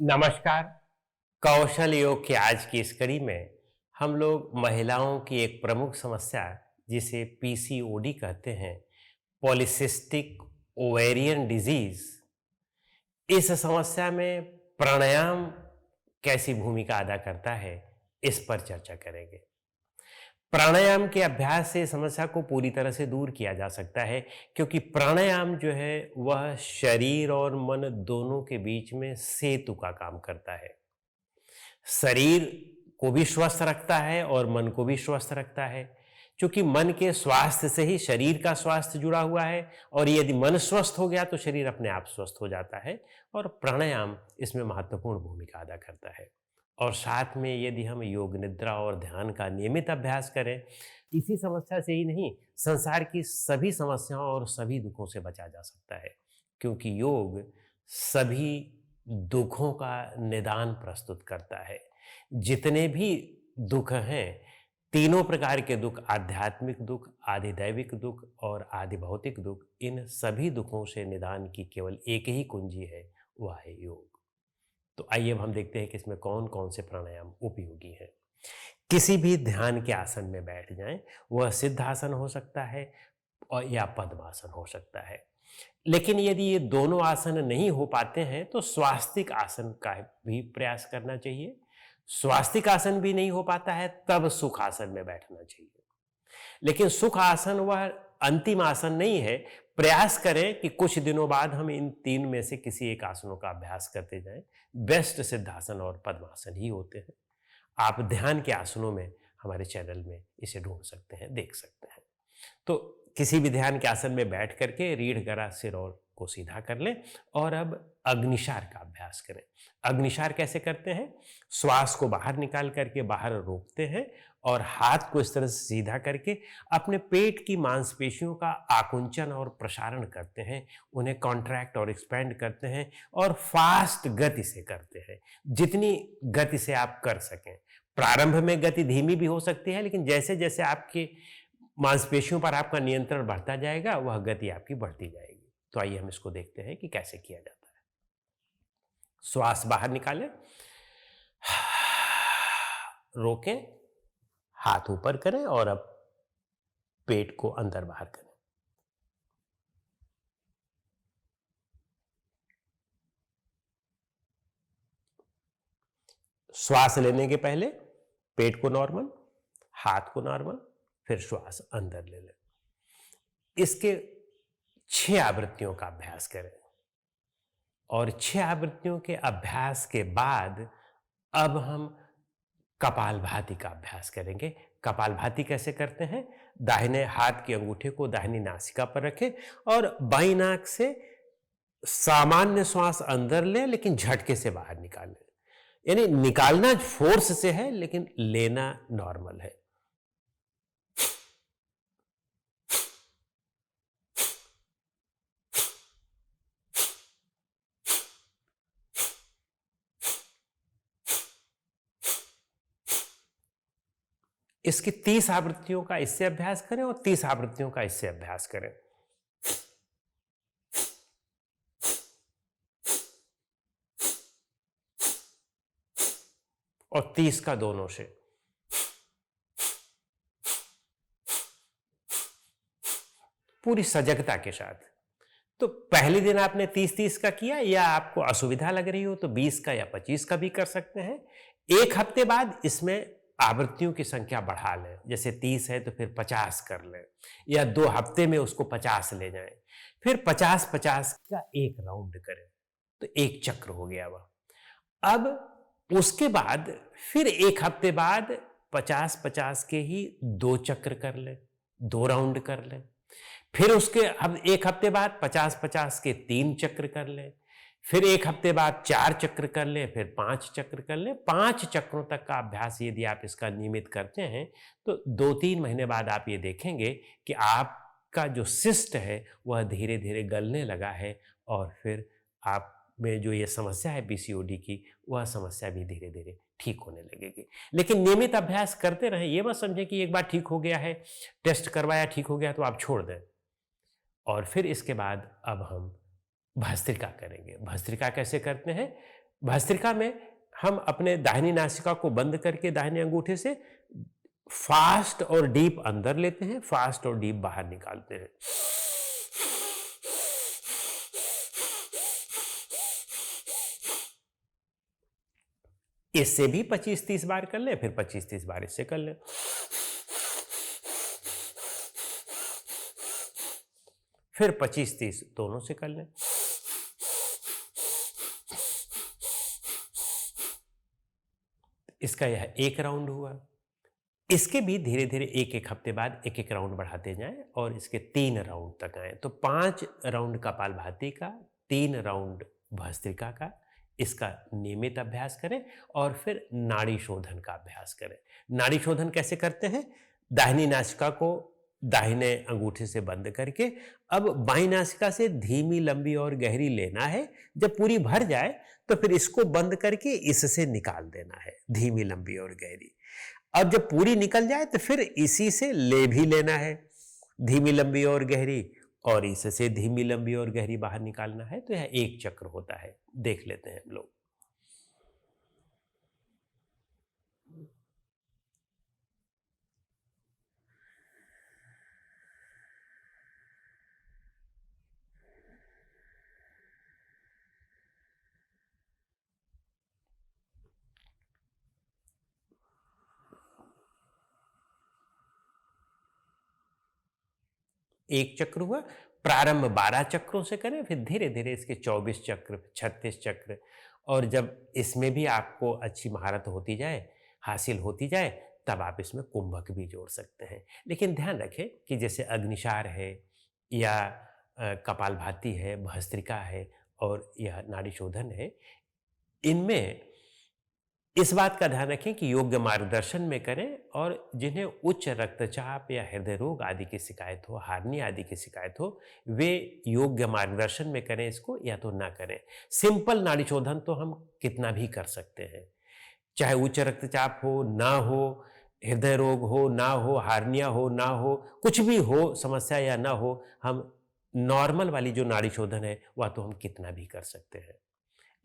नमस्कार। कौशल योग की आज की इस कड़ी में हम लोग महिलाओं की एक प्रमुख समस्या जिसे पीसीओडी कहते हैं, पॉलीसिस्टिक ओवेरियन डिजीज, इस समस्या में प्राणायाम कैसी भूमिका अदा करता है, इस पर चर्चा करेंगे। प्राणायाम के अभ्यास से समस्या को पूरी तरह से दूर किया जा सकता है, क्योंकि प्राणायाम जो है वह शरीर और मन दोनों के बीच में सेतु का काम करता है। शरीर को भी स्वस्थ रखता है और मन को भी स्वस्थ रखता है, क्योंकि मन के स्वास्थ्य से ही शरीर का स्वास्थ्य जुड़ा हुआ है। और यदि मन स्वस्थ हो गया तो शरीर अपने आप स्वस्थ हो जाता है, और प्राणायाम इसमें महत्वपूर्ण भूमिका अदा करता है। और साथ में यदि हम योग निद्रा और ध्यान का नियमित अभ्यास करें, इसी समस्या से ही नहीं, संसार की सभी समस्याओं और सभी दुखों से बचा जा सकता है, क्योंकि योग सभी दुखों का निदान प्रस्तुत करता है। जितने भी दुख हैं, तीनों प्रकार के दुख, आध्यात्मिक दुख, आधिदैविक दुख और आधि भौतिक दुख, इन सभी दुखों से निदान की केवल एक ही कुंजी है, वह है योग। तो आइए अब हम देखते हैं कि इसमें कौन कौन से प्राणायाम उपयोगी हैं। किसी भी ध्यान के आसन में बैठ जाएं, वह सिद्ध आसन हो सकता है और या पद्मासन हो सकता है। लेकिन यदि ये दोनों आसन नहीं हो पाते हैं तो स्वास्तिक आसन का भी प्रयास करना चाहिए। स्वास्तिक आसन भी नहीं हो पाता है तब सुख आसन में बैठना चाहिए। लेकिन सुख आसन वह अंतिम आसन नहीं है। प्रयास करें कि कुछ दिनों बाद हम इन तीन में से किसी एक आसनों का अभ्यास करते जाएं। बेस्ट सिद्धासन और पद्मासन ही होते हैं। आप ध्यान के आसनों में हमारे चैनल में इसे ढूंढ सकते हैं, देख सकते हैं। तो किसी भी ध्यान के आसन में बैठ करके रीढ़ गरा सिर और को सीधा कर लें, और अब अग्निशार का अभ्यास करें। अग्निशार कैसे करते हैं? श्वास को बाहर निकाल करके बाहर रोकते हैं और हाथ को इस तरह से सीधा करके अपने पेट की मांसपेशियों का आकुंचन और प्रसारण करते हैं, उन्हें कॉन्ट्रैक्ट और एक्सपेंड करते हैं, और फास्ट गति से करते हैं, जितनी गति से आप कर सकें। प्रारंभ में गति धीमी भी हो सकती है, लेकिन जैसे जैसे आपके मांसपेशियों पर आपका नियंत्रण बढ़ता जाएगा, वह गति आपकी बढ़ती जाएगी। तो आइए हम इसको देखते हैं कि कैसे किया जाता है। श्वास बाहर निकालें, रोकें, हाथ ऊपर करें और अब पेट को अंदर बाहर करें। श्वास लेने के पहले पेट को नॉर्मल, हाथ को नॉर्मल, फिर श्वास अंदर ले लें। इसके 6 आवृत्तियों का अभ्यास करें, और 6 आवृत्तियों के अभ्यास के बाद अब हम कपालभाति का अभ्यास करेंगे। कपालभाति कैसे करते हैं? दाहिने हाथ के अंगूठे को दाहिनी नासिका पर रखें और बाईं नाक से सामान्य श्वास अंदर लें, लेकिन झटके से बाहर निकालें। यानी निकालना फोर्स से है, लेकिन लेना नॉर्मल है। इसकी 30 आवृत्तियों का इससे अभ्यास करें और 30 आवृत्तियों का इससे अभ्यास करें। और 30 का दोनों से। पूरी सजगता के साथ। तो पहले दिन आपने 30-30 का किया, या आपको असुविधा लग रही हो तो 20 का या 25 का भी कर सकते हैं। एक हफ्ते बाद इसमें आवृत्तियों की संख्या बढ़ा लें। जैसे 30 है तो फिर 50 कर लें, या 2 हफ्ते में उसको 50 ले जाएं। फिर 50-50 का एक राउंड करें, तो एक चक्र हो गया वह। अब उसके बाद फिर एक हफ्ते बाद 50-50 के ही 2 चक्र कर लें, 2 राउंड कर लें। फिर उसके अब एक हफ्ते बाद 50-50 के 3 चक्र कर लें। फिर एक हफ्ते बाद 4 चक्र कर लें, फिर 5 चक्र कर लें। 5 चक्रों तक का अभ्यास यदि आप इसका नियमित करते हैं तो 2-3 महीने बाद आप ये देखेंगे कि आपका जो सिस्ट है वह धीरे धीरे गलने लगा है, और फिर आप में जो ये समस्या है पीसीओडी की, वह समस्या भी धीरे धीरे ठीक होने लगेगी। लेकिन नियमित अभ्यास करते रहें। ये मत समझें कि एक बार ठीक हो गया है, टेस्ट करवाया ठीक हो गया तो आप छोड़ दें। और फिर इसके बाद अब हम भस्त्रिका करेंगे। भस्त्रिका कैसे करते हैं? भस्त्रिका में हम अपने दाहिनी नासिका को बंद करके दाहिने अंगूठे से फास्ट और डीप अंदर लेते हैं, फास्ट और डीप बाहर निकालते हैं। इससे भी 25-30 बार कर लें, फिर 25-30 बार इससे कर लें। फिर 25-30 दोनों से कर लें। इसका यह एक राउंड हुआ। इसके भी धीरे धीरे एक एक हफ्ते बाद एक एक राउंड बढ़ाते जाएं और इसके 3 राउंड तक आए। तो 5 राउंड कपालभाति का, 3 राउंड भस्त्रिका का, इसका नियमित अभ्यास करें और फिर नाड़ी शोधन का अभ्यास करें। नाड़ी शोधन कैसे करते हैं? दाहिनी नासिका को दाहिने अंगूठे से बंद करके अब बाईं नासिका से धीमी, लंबी और गहरी लेना है। जब पूरी भर जाए तो फिर इसको बंद करके इससे निकाल देना है, धीमी, लंबी और गहरी। अब जब पूरी निकल जाए तो फिर इसी से ले भी लेना है, धीमी, लंबी और गहरी, और इससे धीमी, लंबी और गहरी बाहर निकालना है। तो यह एक चक्र होता है। देख लेते हैं हम लोग। एक चक्र हुआ। प्रारंभ 12 चक्रों से करें, फिर धीरे धीरे इसके 24 चक्र, 36 चक्र, और जब इसमें भी आपको अच्छी महारत होती जाए, हासिल होती जाए, तब आप इसमें कुंभक भी जोड़ सकते हैं। लेकिन ध्यान रखें कि जैसे अग्निसार है या कपालभाति है, भस्त्रिका है और यह नाड़ी शोधन है, इनमें इस बात का ध्यान रखें कि योग्य मार्गदर्शन में करें, और जिन्हें उच्च रक्तचाप या हृदय रोग आदि की शिकायत हो, हार्निया आदि की शिकायत हो, वे योग्य मार्गदर्शन में करें इसको, या तो ना करें। सिंपल नाड़ी शोधन तो हम कितना भी कर सकते हैं, चाहे उच्च रक्तचाप हो, ना हो, हृदय रोग हो, ना हो, हार्निया हो, ना हो, कुछ भी हो समस्या या ना हो, हम नॉर्मल वाली जो नाड़ी शोधन है वह तो हम कितना भी कर सकते हैं।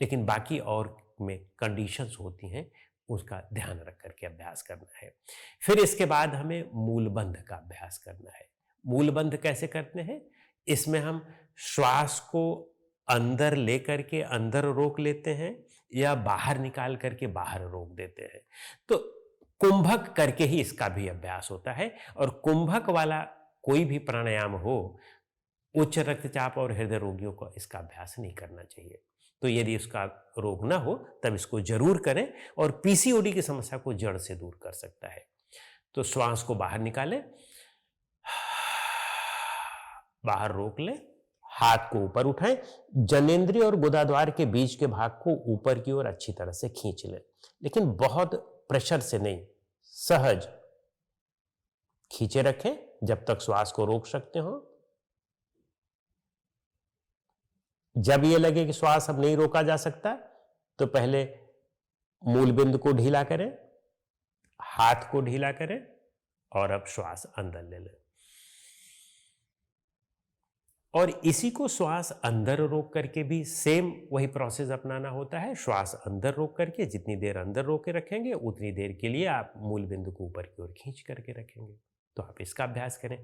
लेकिन बाकी और में कंडीशंस होती हैं, उसका ध्यान रख करके अभ्यास करना है। फिर इसके बाद हमें मूलबंध का अभ्यास करना है। मूलबंध कैसे करते हैं? इसमें हम श्वास को अंदर ले करके अंदर रोक लेते हैं या बाहर निकाल करके बाहर रोक देते हैं। तो कुंभक करके ही इसका भी अभ्यास होता है। और कुंभक वाला कोई भी प्राणायाम हो, उच्च रक्तचाप और हृदय रोगियों को इसका अभ्यास नहीं करना चाहिए। तो यदि उसका रोग ना हो तब इसको जरूर करें, और पीसीओडी की समस्या को जड़ से दूर कर सकता है। तो श्वास को बाहर निकालें, बाहर रोक लें, हाथ को ऊपर उठाएं, जनेंद्रिय और गुदाद्वार के बीच के भाग को ऊपर की ओर अच्छी तरह से खींच लें, लेकिन बहुत प्रेशर से नहीं, सहज खींचे रखें जब तक श्वास को रोक सकते हो। जब ये लगे कि श्वास अब नहीं रोका जा सकता, तो पहले मूल बिंदु को ढीला करें, हाथ को ढीला करें, और अब श्वास अंदर ले लें। और इसी को श्वास अंदर रोक करके भी सेम वही प्रोसेस अपनाना होता है। श्वास अंदर रोक करके, जितनी देर अंदर रोक के रखेंगे उतनी देर के लिए आप मूल बिंदु को ऊपर की ओर खींच करके रखेंगे। तो आप इसका अभ्यास करें।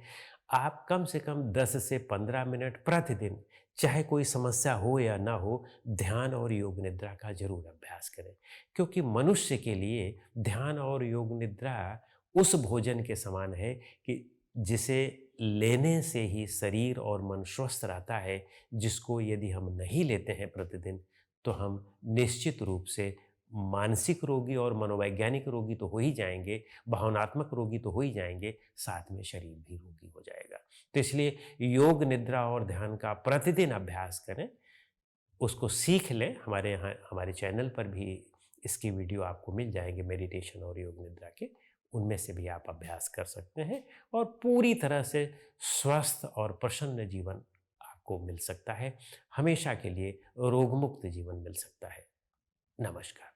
आप कम से कम 10 से 15 मिनट प्रतिदिन, चाहे कोई समस्या हो या ना हो, ध्यान और योग निद्रा का जरूर अभ्यास करें। क्योंकि मनुष्य के लिए ध्यान और योग निद्रा उस भोजन के समान है कि जिसे लेने से ही शरीर और मन स्वस्थ रहता है, जिसको यदि हम नहीं लेते हैं प्रतिदिन, तो हम निश्चित रूप से मानसिक रोगी और मनोवैज्ञानिक रोगी तो हो ही जाएंगे, भावनात्मक रोगी तो हो ही जाएंगे, साथ में शरीर भी रोगी हो जाएगा। तो इसलिए योग निद्रा और ध्यान का प्रतिदिन अभ्यास करें, उसको सीख लें। हमारे यहाँ हमारे चैनल पर भी इसकी वीडियो आपको मिल जाएंगे, मेडिटेशन और योग निद्रा के, उनमें से भी आप अभ्यास कर सकते हैं और पूरी तरह से स्वस्थ और प्रसन्न जीवन आपको मिल सकता है। हमेशा के लिए रोगमुक्त जीवन मिल सकता है। नमस्कार।